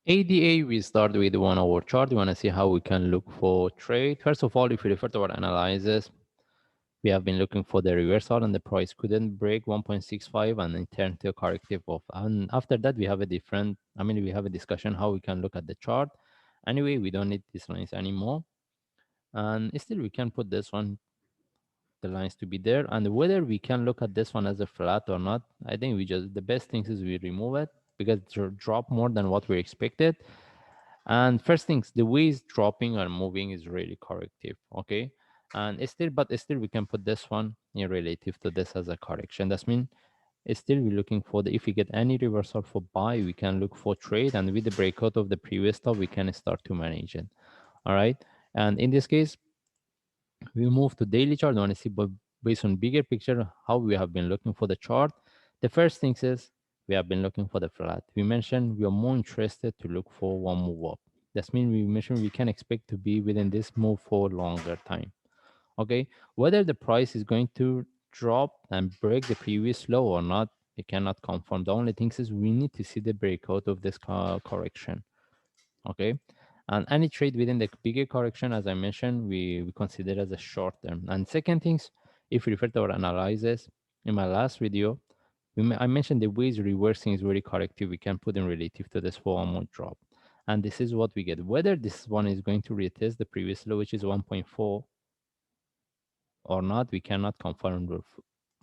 ADA, we start with 1 hour chart. We want to see how we can look for trade. First of all, if we refer to our analysis, we have been looking for the reversal and the price couldn't break 1.65 and it turned to a corrective off. And after that, we have a different, we have a discussion how we can look at the chart. Anyway, we don't need these lines anymore. And still we can put this one, the lines to be there. And whether we can look at this one as a flat or not, I think the best thing is we remove it because it dropped more than what we expected. And first things, the way it's dropping or moving is really corrective, okay? And still we can put this one in relative to this as a correction. That's mean still we're looking for if we get any reversal for buy, we can look for trade, and with the breakout of the previous top, we can start to manage it. All right. And in this case, we move to daily chart. I want to see, but based on bigger picture, how we have been looking for the chart. The first thing is we have been looking for the flat. We mentioned we are more interested to look for one move up. That means we mentioned we can expect to be within this move for longer time. Okay, whether the price is going to drop and break the previous low or not, we cannot confirm. The only thing is we need to see the breakout of this correction. Okay, and any trade within the bigger correction, as I mentioned, we consider as a short term. And second things, if we refer to our analysis in my last video, I mentioned the ways reversing is very corrective. We can put in relative to this 4-month drop, and this is what we get. Whether this one is going to retest the previous low, which is 1.4, or not, we cannot confirm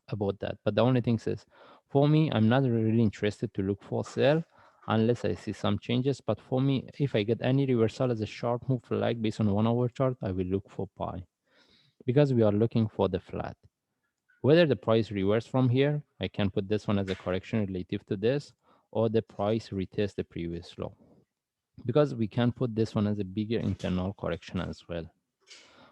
about that. But the only thing is, for me, I'm not really interested to look for sell unless I see some changes. But for me, if I get any reversal as a sharp move like based on 1 hour chart, I will look for buy because we are looking for the flat. Whether the price reverse from here, I can put this one as a correction relative to this, or the price retest the previous low, because we can put this one as a bigger internal correction as well.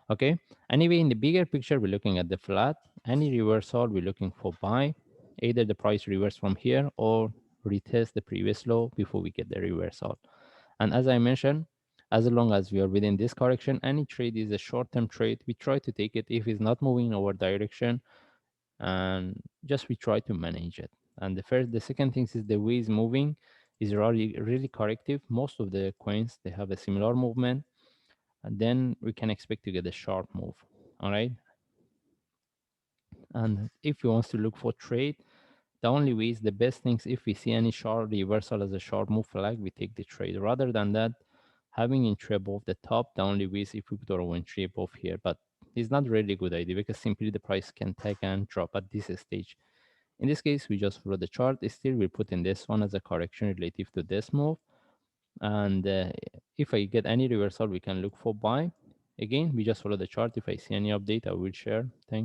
Okay. Anyway, in the bigger picture, we're looking at the flat. Any reversal, we're looking for buy. Either the price reverse from here or retest the previous low before we get the reversal. And as I mentioned, as long as we are within this correction, any trade is a short-term trade. We try to take it if it's not moving in our direction, and just we try to manage it. And the second thing is the way it's moving is really corrective. Most of the coins they have a similar movement, and then we can expect to get a sharp move. All right. And if you want to look for trade, the only way is the best things if we see any sharp reversal as a sharp move flag, we take the trade. Rather than that, having entry above the top, the only way is if we put our entry above here. But it's not really a good idea because simply the price can take and drop at this stage. In this case, we just follow the chart. Still, we put in this one as a correction relative to this move. And if I get any reversal, we can look for buy. Again, we just follow the chart. If I see any update, I will share. Thank